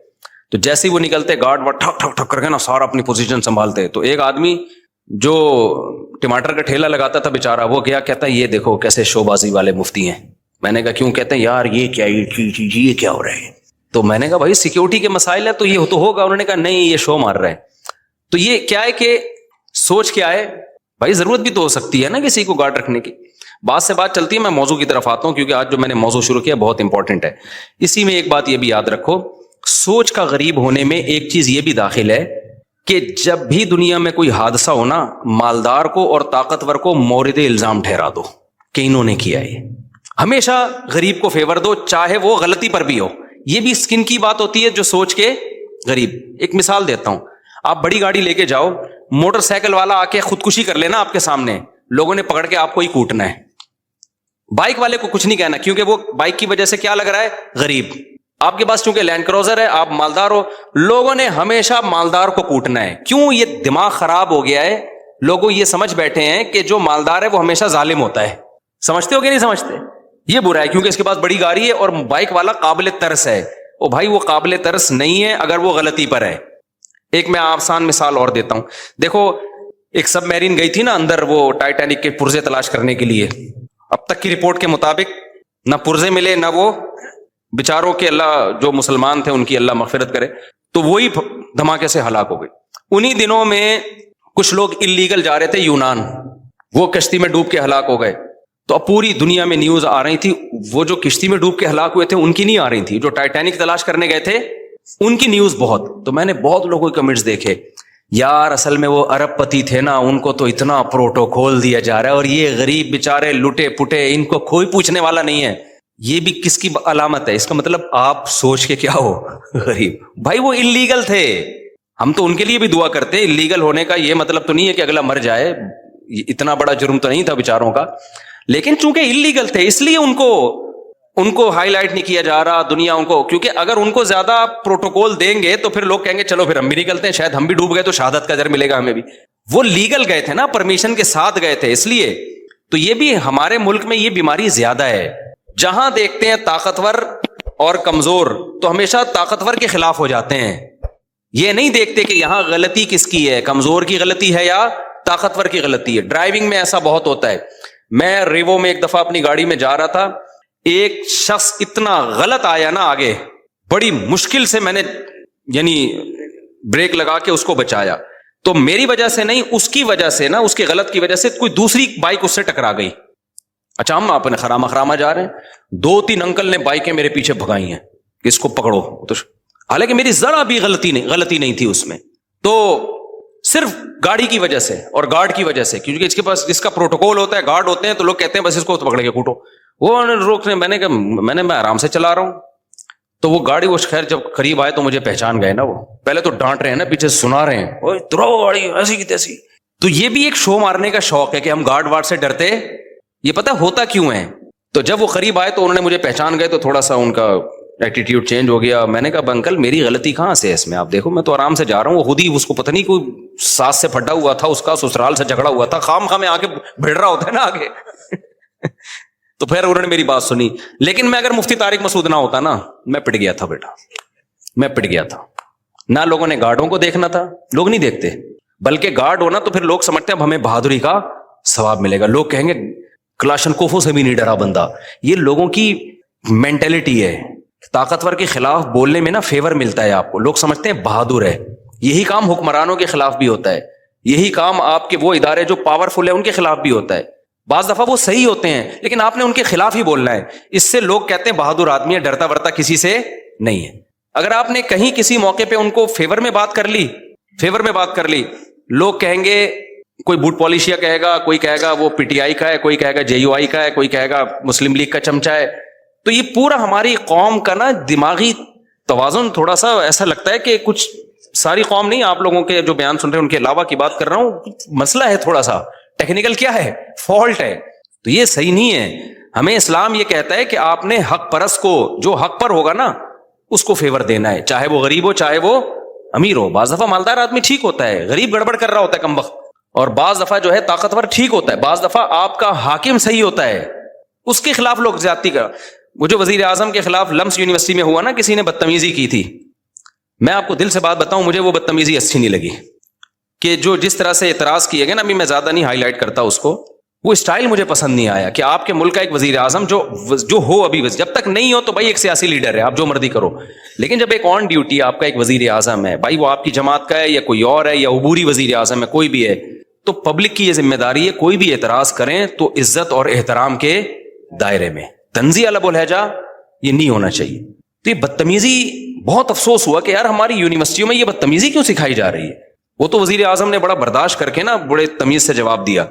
تو جیسے ہی وہ نکلتے گارڈ وہ ٹھک ٹھک ٹھک کر کے نا سارا اپنی پوزیشن سنبھالتے. تو ایک آدمی جو ٹماٹر کا ٹھیلا لگاتا تھا بیچارہ, وہ کیا کہتا ہے یہ دیکھو کیسے شو بازی والے مفتی ہیں. میں نے کہا کیوں؟ کہتے ہیں یار یہ کیا, یہ کیا ہو رہا ہے. تو میں نے کہا بھائی سیکیورٹی کے مسائل ہے تو یہ تو ہوگا. انہوں نے کہا نہیں یہ شو مار رہا ہے. تو یہ کیا ہے کہ سوچ کیا ہے بھائی, ضرورت بھی تو ہو سکتی ہے نا کسی کو گارڈ رکھنے کی. بات سے بات چلتی ہے, میں موضوع کی طرف آتا ہوں کیونکہ آج جو میں نے موضوع شروع کیا بہت امپورٹنٹ ہے. اسی میں ایک بات یہ بھی یاد رکھو, سوچ کا غریب ہونے میں ایک چیز یہ بھی داخل ہے کہ جب بھی دنیا میں کوئی حادثہ ہونا, مالدار کو اور طاقتور کو مورد الزام ٹھہرا دو کہ انہوں نے کیا ہے. ہمیشہ غریب کو فیور دو, چاہے وہ غلطی پر بھی ہو. یہ بھی اسکن کی بات ہوتی ہے جو سوچ کے غریب. ایک مثال دیتا ہوں, آپ بڑی گاڑی لے کے جاؤ, موٹر سائیکل والا آ کے خودکشی کر لینا آپ کے سامنے, لوگوں نے پکڑ کے آپ کو ہی کوٹنا ہے. بائک والے کو کچھ نہیں کہنا کیونکہ وہ بائک کی وجہ سے کیا لگ رہا ہے, غریب. آپ کے پاس چونکہ لینڈ کروزر ہے, آپ مالدار ہو, لوگوں نے ہمیشہ مالدار کو کوٹنا ہے. کیوں؟ یہ دماغ خراب ہو گیا ہے, لوگوں یہ سمجھ بیٹھے ہیں کہ جو مالدار ہے وہ ہمیشہ ظالم ہوتا ہے. سمجھتے ہو کہ نہیں سمجھتے؟ یہ برا ہے کیونکہ اس کے پاس بڑی گاڑی ہے اور بائک والا قابل ترس ہے. او بھائی وہ قابل ترس نہیں ہے اگر وہ غلطی پر ہے. ایک میں آسان مثال اور دیتا ہوں. دیکھو ایک سب میرین گئی تھی نا اندر, وہ ٹائٹینک کے پرزے تلاش کرنے کے لیے. اب تک کی رپورٹ کے مطابق نہ پرزے ملے, نہ وہ بیچاروں کے, اللہ جو مسلمان تھے ان کی اللہ مغفرت کرے, تو وہی دھماکے سے ہلاک ہو گئے. انہی دنوں میں کچھ لوگ اللیگل جا رہے تھے یونان, وہ کشتی میں ڈوب کے ہلاک ہو گئے. تو اب پوری دنیا میں نیوز آ رہی تھی, وہ جو کشتی میں ڈوب کے ہلاک ہوئے تھے ان کی نہیں آ رہی تھی, جو ٹائٹینک تلاش کرنے گئے تھے ان کی نیوز بہت. تو میں نے بہت لوگوں کے کمنٹس دیکھے, یار اصل میں وہ ارب پتی تھے نا, ان کو تو اتنا پروٹوکول دیا جا رہا ہے, اور یہ غریب بیچارے لٹے پٹے, ان کو کوئی پوچھنے والا نہیں ہے. یہ بھی کس کی علامت ہے؟ اس کا مطلب آپ سوچ کے کیا ہو, غریب. بھائی وہ اللیگل تھے, ہم تو ان کے لیے بھی دعا کرتے ہیں. اللیگل ہونے کا یہ مطلب تو نہیں ہے کہ اگلا مر جائے, اتنا بڑا جرم تو نہیں تھا بیچاروں کا, لیکن چونکہ اللیگل تھے اس لیے ان کو ہائی لائٹ نہیں کیا جا رہا دنیا ان کو. کیونکہ اگر ان کو زیادہ پروٹوکول دیں گے تو پھر لوگ کہیں گے چلو پھر ہم بھی نکلتے ہیں, شاید ہم بھی ڈوب گئے تو شہادت کا اجر ملے گا ہمیں بھی. وہ لیگل گئے تھے نا, پرمیشن کے ساتھ گئے تھے, اس لیے. تو یہ بھی ہمارے ملک میں یہ بیماری زیادہ ہے, جہاں دیکھتے ہیں طاقتور اور کمزور تو ہمیشہ طاقتور کے خلاف ہو جاتے ہیں. یہ نہیں دیکھتے کہ یہاں غلطی کس کی ہے, کمزور کی غلطی ہے یا طاقتور کی غلطی ہے. ڈرائیونگ میں ایسا بہت ہوتا ہے. میں ریوو میں ایک دفعہ اپنی گاڑی میں جا رہا تھا, ایک شخص اتنا غلط آیا نا آگے, بڑی مشکل سے میں نے بریک لگا کے اس کو بچایا. تو میری وجہ سے نہیں, اس کی وجہ سے نا, اس کے غلط کی وجہ سے کوئی دوسری بائک اس سے ٹکرا گئی. اچھا ہم اپنے خراما جا رہے ہیں, 2-3 انکل نے بائکیں میرے پیچھے بھگائی ہیں کہ اس کو پکڑو. تو حالانکہ میری ذرا بھی غلطی نہیں تھی اس میں, تو صرف گاڑی کی وجہ سے اور گارڈ کی وجہ سے, کیونکہ اس کے پاس جس کا پروٹوکول ہوتا ہے, گارڈ ہوتے ہیں, تو لوگ کہتے ہیں بس اس کو پکڑ کے کوٹو. وہ روکنے, میں آرام سے چلا رہا ہوں. تو وہ گاڑی, وہ خیر جب قریب آئے تو مجھے پہچان گئے نا. وہ پہلے تو ڈانٹ رہے ہیں نا, پیچھے سنا رہے ہیں, اوئے ترو گاڑی ایسی کی تیسی. تو یہ بھی ایک شو مارنے کا شوق ہے کہ ہم گارڈ وارڈ سے ڈرتے. یہ پتہ ہوتا کیوں ہے؟ تو جب وہ قریب آئے تو انہوں نے مجھے پہچان گئے تو تھوڑا سا ان کا ایٹیٹیوڈ چینج ہو گیا. میں نے کہا انکل میری غلطی کہاں سے ہے اس میں؟ آپ دیکھو میں تو آرام سے جا رہا ہوں. وہ خود ہی اس کو پتہ نہیں کوئی ساس سے پھٹا ہوا تھا, اس کا سسرال سے جھگڑا ہوا تھا, خام خام میں آ کے بھیڑ رہا ہوتا ہے نا آگے. تو پھر انہوں نے میری بات سنی. لیکن میں اگر مفتی طارق مسعود نہ ہوتا نا, میں پٹ گیا تھا بیٹا, میں پٹ گیا تھا. نہ لوگوں نے گارڈوں کو دیکھنا تھا, لوگ نہیں دیکھتے, بلکہ گارڈ ہونا تو پھر لوگ سمجھتے ہیں اب ہمیں بہادری کا ثواب ملے گا. لوگ کہیں گے کلاشنکوفوں سے بھی نہیں ڈرا بندہ. یہ لوگوں کی مینٹلٹی ہے. طاقتور کے خلاف بولنے میں نا فیور ملتا ہے آپ کو, لوگ سمجھتے ہیں بہادر ہے. یہی کام حکمرانوں کے خلاف بھی ہوتا ہے, یہی کام آپ کے وہ ادارے جو پاورفل ہے ان کے خلاف بھی ہوتا ہے. بعض دفعہ وہ صحیح ہوتے ہیں لیکن آپ نے ان کے خلاف ہی بولنا ہے. اس سے لوگ کہتے ہیں بہادر آدمی ہے, ڈرتا ورتا کسی سے نہیں ہے. اگر آپ نے کہیں کسی موقع پہ ان کو فیور میں بات کر لی, لوگ کہیں گے, کوئی بوٹ پالیشیا کہے گا, کوئی کہے گا وہ پی ٹی آئی کا ہے, کوئی کہے گا جے یو آئی کا ہے, کوئی کہے گا مسلم لیگ کا چمچہ ہے. تو یہ پورا ہماری قوم کا نا دماغی توازن تھوڑا سا ایسا لگتا ہے کہ کچھ, ساری قوم نہیں, آپ لوگوں کے جو بیان سن رہے ہیں ان کے علاوہ کی بات کر رہا ہوں, مسئلہ ہے تھوڑا سا ٹیکنیکل, کیا ہے, فالٹ ہے. تو یہ صحیح نہیں ہے. ہمیں اسلام یہ کہتا ہے کہ آپ نے حق پرست کو, جو حق پر ہوگا نا اس کو فیور دینا ہے, چاہے وہ غریب ہو چاہے وہ امیر ہو. بعض دفعہ مالدار آدمی ٹھیک ہوتا ہے, غریب گڑبڑ کر رہا ہوتا ہے کم وقت, اور بعض دفعہ جو ہے طاقتور ٹھیک ہوتا ہے, بعض دفعہ آپ کا حاکم صحیح ہوتا ہے, اس کے خلاف لوگ زیادتی کر. وہ جو وزیر اعظم کے خلاف لمس یونیورسٹی میں ہوا نا, کسی نے بدتمیزی کی تھی, میں آپ کو دل سے بات بتاؤں, مجھے وہ بدتمیزی اچھی نہیں لگی. کہ جو جس طرح سے اعتراض کیے گئے نا, ابھی میں زیادہ نہیں ہائی لائٹ کرتا اس کو, وہ اسٹائل مجھے پسند نہیں آیا. کہ آپ کے ملک کا ایک وزیر اعظم جو ہو, ابھی جب تک نہیں ہو تو بھائی ایک سیاسی لیڈر ہے, آپ جو مرضی کرو, لیکن جب ایک آن ڈیوٹی آپ کا ایک وزیر اعظم ہے, بھائی وہ آپ کی جماعت کا ہے یا کوئی اور ہے یا عبوری وزیر اعظم ہے, کوئی بھی ہے, تو پبلک کی یہ ذمہ داری ہے کوئی بھی اعتراض کریں تو عزت اور احترام کے دائرے میں, تنزیہ لب و لہجہ یہ نہیں ہونا چاہیے. تو یہ بدتمیزی, بہت افسوس ہوا کہ یار ہماری یونیورسٹیوں میں یہ بدتمیزی کیوں سکھائی جا رہی ہے. وہ تو وزیر اعظم نے بڑا برداشت کر کے نا بڑے تمیز سے جواب دیا.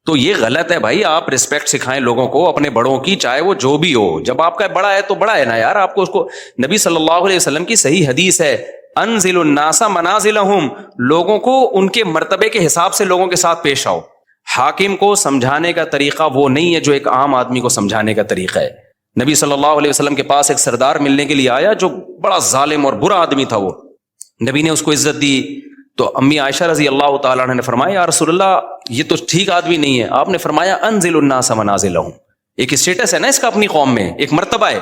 تو یہ غلط ہے بھائی, آپ رسپیکٹ سکھائیں لوگوں کو اپنے بڑوں کی, چاہے وہ جو بھی ہو. جب آپ کا بڑا ہے تو بڑا ہے نا یار, آپ کو اس کو, نبی صلی اللہ علیہ وسلم کی صحیح حدیث ہے, انزل الناس منازلہم, لوگوں کو ان کے مرتبے کے حساب سے لوگوں کے ساتھ پیش آؤ. حاکم کو سمجھانے کا طریقہ وہ نہیں ہے جو ایک عام آدمی کو سمجھانے کا طریقہ ہے. نبی صلی اللہ علیہ وسلم کے پاس ایک سردار ملنے کے لیے آیا جو بڑا ظالم اور برا آدمی تھا. وہ نبی نے اس کو عزت دی تو امی عائشہ رضی اللہ تعالیٰ عنہ نے فرمایا, یا رسول اللہ یہ تو ٹھیک آدمی نہیں ہے. آپ نے فرمایا انزل الناس منازلہم, ایک اسٹیٹس ہے نا اس کا اپنی قوم میں, ایک مرتبہ ہے,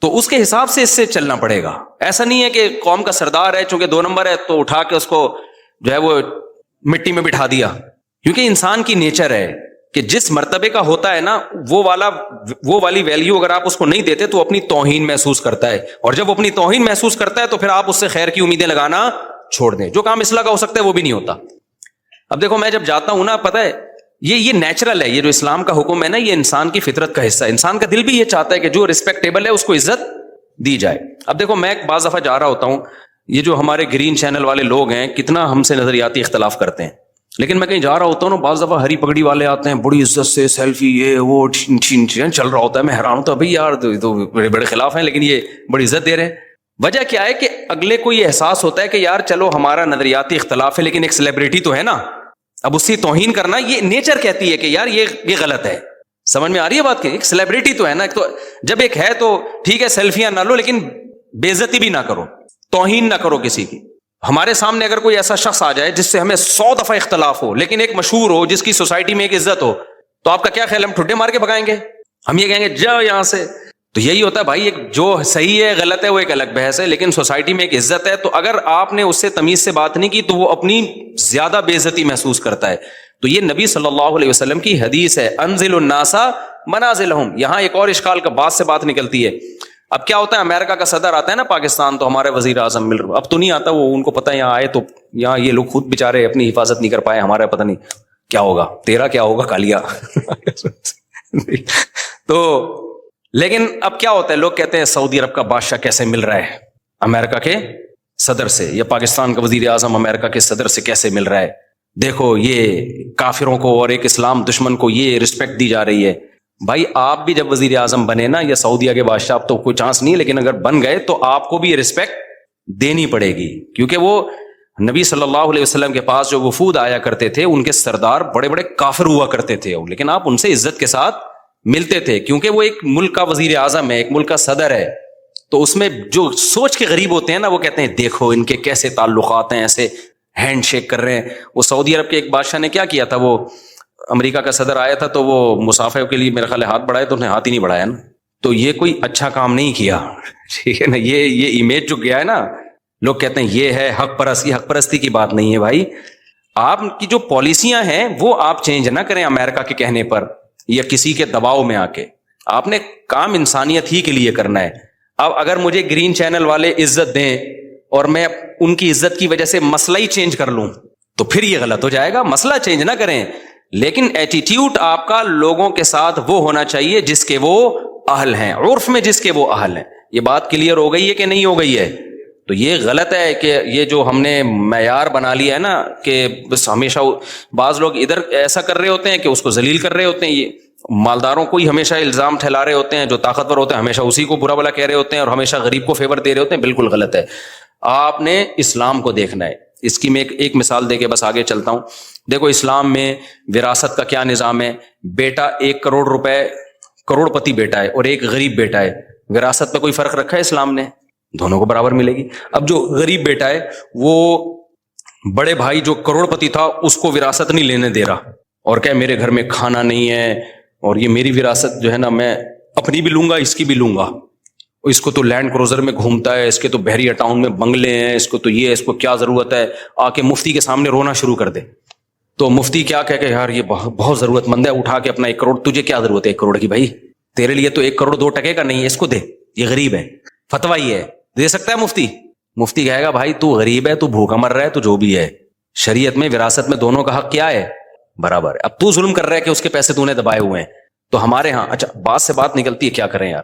تو اس کے حساب سے اس سے چلنا پڑے گا. ایسا نہیں ہے کہ قوم کا سردار ہے, چونکہ 2 نمبر ہے تو اٹھا کے اس کو جو ہے وہ مٹی میں بٹھا دیا. کیونکہ انسان کی نیچر ہے کہ جس مرتبے کا ہوتا ہے نا وہ والی ویلیو اگر آپ اس کو نہیں دیتے تو اپنی توہین محسوس کرتا ہے, اور جب وہ اپنی توہین محسوس کرتا ہے تو پھر آپ اس سے خیر کی امیدیں لگانا چھوڑ دیں. جو کام اصلاح کا ہو سکتا ہے وہ بھی نہیں ہوتا. اب دیکھو میں جب جاتا ہوں نا, پتہ ہے یہ نیچرل ہے, یہ جو اسلام کا حکم ہے نا یہ انسان کی فطرت کا حصہ ہے. انسان کا دل بھی یہ چاہتا ہے کہ جو ریسپیکٹیبل ہے اس کو عزت دی جائے. اب دیکھو میں بعض دفعہ جا رہا ہوتا ہوں, یہ جو ہمارے گرین چینل والے لوگ ہیں کتنا ہم سے نظریاتی اختلاف کرتے ہیں, لیکن میں کہیں جا رہا ہوتا ہوں نا, بعض دفعہ ہری پگڑی والے آتے ہیں بڑی عزت سے, سیلفی یہ وہ چل رہا ہوتا ہے. میں حیران ہوتا ہوں بھائی یار تو بڑے بڑے خلاف ہیں لیکن یہ بڑی عزت دے رہے ہیں. وجہ کیا ہے کہ اگلے کو یہ احساس ہوتا ہے کہ یار چلو ہمارا نظریاتی اختلاف ہے لیکن ایک سیلیبریٹی تو ہے نا, اب اس کی توہین کرنا یہ نیچر کہتی ہے کہ یار یہ غلط ہے. سمجھ میں آ رہی ہے بات, کہ ایک سیلیبریٹی تو ہے نا, تو جب ایک ہے تو ٹھیک ہے سیلفیاں نہ لو لیکن بے عزتی بھی نہ کرو, توہین نہ کرو کسی کی. ہمارے سامنے اگر کوئی ایسا شخص آ جائے جس سے ہمیں 100 دفعہ اختلاف ہو لیکن ایک مشہور ہو, جس کی سوسائٹی میں ایک عزت ہو, تو آپ کا کیا خیال ہے, ہم ٹھڈے مار کے بھگائیں گے, ہم یہ کہیں گے جاؤ یہاں سے. تو یہی ہوتا ہے بھائی, ایک جو صحیح ہے غلط ہے وہ ایک الگ بحث ہے, لیکن سوسائٹی میں ایک عزت ہے, تو اگر آپ نے اس سے تمیز سے بات نہیں کی تو وہ اپنی زیادہ بے عزتی محسوس کرتا ہے. تو یہ نبی صلی اللہ علیہ وسلم کی حدیث ہے, انزل الناس منازلہم. یہاں ایک اور اشکال کا بات سے بات نکلتی ہے. اب کیا ہوتا ہے, امریکہ کا صدر آتا ہے نا پاکستان, تو ہمارے وزیر اعظم مل رہا, اب تو نہیں آتا, وہ ان کو پتہ ہے یہاں آئے تو یہاں یہ لوگ خود بےچارے اپنی حفاظت نہیں کر پائے, ہمارا پتہ نہیں کیا ہوگا, تیرا کیا ہوگا کالیا. تو لیکن اب کیا ہوتا ہے, لوگ کہتے ہیں سعودی عرب کا بادشاہ کیسے مل رہا ہے امریکہ کے صدر سے, یا پاکستان کا وزیر اعظم امریکہ کے صدر سے کیسے مل رہا ہے, دیکھو یہ کافروں کو اور ایک اسلام دشمن کو یہ رسپیکٹ دی جا رہی ہے. بھائی آپ بھی جب وزیر اعظم بنے نا, یا سعودیہ کے بادشاہ, اب تو کوئی چانس نہیں, لیکن اگر بن گئے تو آپ کو بھی یہ رسپیکٹ دینی پڑے گی, کیونکہ وہ نبی صلی اللہ علیہ وسلم کے پاس جو وفود آیا کرتے تھے ان کے سردار بڑے بڑے کافر ہوا کرتے تھے، لیکن آپ ان سے عزت کے ساتھ ملتے تھے، کیونکہ وہ ایک ملک کا وزیر اعظم ہے، ایک ملک کا صدر ہے، تو اس میں جو سوچ کے غریب ہوتے ہیں نا، وہ کہتے ہیں دیکھو ان کے کیسے تعلقات ہیں، ایسے ہینڈ شیک کر رہے ہیں۔ وہ سعودی عرب کے ایک بادشاہ نے کیا کیا تھا، وہ امریکہ کا صدر آیا تھا تو وہ مسافر کے لیے میرے خیال ہاتھ بڑھائے تو انہیں ہاتھ ہی نہیں بڑھایا نا، تو یہ کوئی اچھا کام نہیں کیا، ٹھیک ہے نا۔ یہ امیج جو گیا ہے نا، لوگ کہتے ہیں یہ ہے حق پرستی، حق پرستی کی بات نہیں ہے بھائی۔ آپ کی جو پالیسیاں ہیں وہ آپ چینج نہ کریں امریکہ کے کہنے پر یا کسی کے دباؤ میں آ کے، آپ نے کام انسانیت ہی کے لیے کرنا ہے۔ اب اگر مجھے گرین چینل والے عزت دیں اور میں ان کی عزت کی وجہ سے مسئلہ ہی چینج کر لوں تو پھر یہ غلط ہو جائے گا۔ مسئلہ چینج نہ کریں، لیکن ایٹیٹیوڈ آپ کا لوگوں کے ساتھ وہ ہونا چاہیے جس کے وہ اہل ہیں، عرف میں جس کے وہ اہل ہیں۔ یہ بات کلیئر ہو گئی ہے کہ نہیں ہو گئی ہے؟ تو یہ غلط ہے کہ یہ جو ہم نے معیار بنا لیا ہے نا کہ بس ہمیشہ بعض لوگ ادھر ایسا کر رہے ہوتے ہیں کہ اس کو ذلیل کر رہے ہوتے ہیں، یہ مالداروں کو ہی ہمیشہ الزام ٹھہرا رہے ہوتے ہیں، جو طاقتور ہوتے ہیں ہمیشہ اسی کو برا بلا کہہ رہے ہوتے ہیں اور ہمیشہ غریب کو فیور دے رہے ہوتے ہیں۔ بالکل غلط ہے۔ آپ نے اسلام کو دیکھنا ہے۔ اس کی میں ایک مثال دے کے بس آگے چلتا ہوں۔ دیکھو اسلام میں وراثت کا کیا نظام ہے، بیٹا 1 کروڑ روپے کروڑ پتی بیٹا ہے اور ایک غریب بیٹا ہے، وراثت میں کوئی فرق رکھا ہے اسلام نے؟ دونوں کو برابر ملے گی۔ اب جو غریب بیٹا ہے وہ بڑے بھائی جو کروڑ پتی تھا اس کو وراثت نہیں لینے دے رہا اور کہ میرے گھر میں کھانا نہیں ہے اور یہ میری وراثت جو ہے نا میں اپنی بھی لوں گا اس کی بھی لوں گا، اس کو تو لینڈ کروزر میں گھومتا ہے، اس کے تو بحریہ ٹاؤن میں بنگلے ہیں، اس کو تو یہ، اس کو کیا ضرورت ہے، آ کے مفتی کے سامنے رونا شروع کر دے۔ تو مفتی کیا کہہ کہ یار یہ بہت ضرورت مند ہے، اٹھا کے اپنا 1 کروڑ، تجھے کیا ضرورت ہے 1 کروڑ کی بھائی، تیرے لیے تو 1 کروڑ 2 ٹکے کا نہیں ہے، اس کو دے، یہ غریب ہے، فتویٰ یہ ہے، دے سکتا ہے مفتی؟ مفتی کہے گا بھائی تو غریب ہے، تو بھوکا مر رہا ہے، تو جو بھی ہے، شریعت میں وراثت میں دونوں کا حق کیا ہے؟ برابر ہے۔ اب تو ظلم کر رہا ہے کہ اس کے پیسے تو نے دبائے ہوئے ہیں، تو ہمارے ہاں اچھا بات سے بات نکلتی ہے، کیا کریں یار،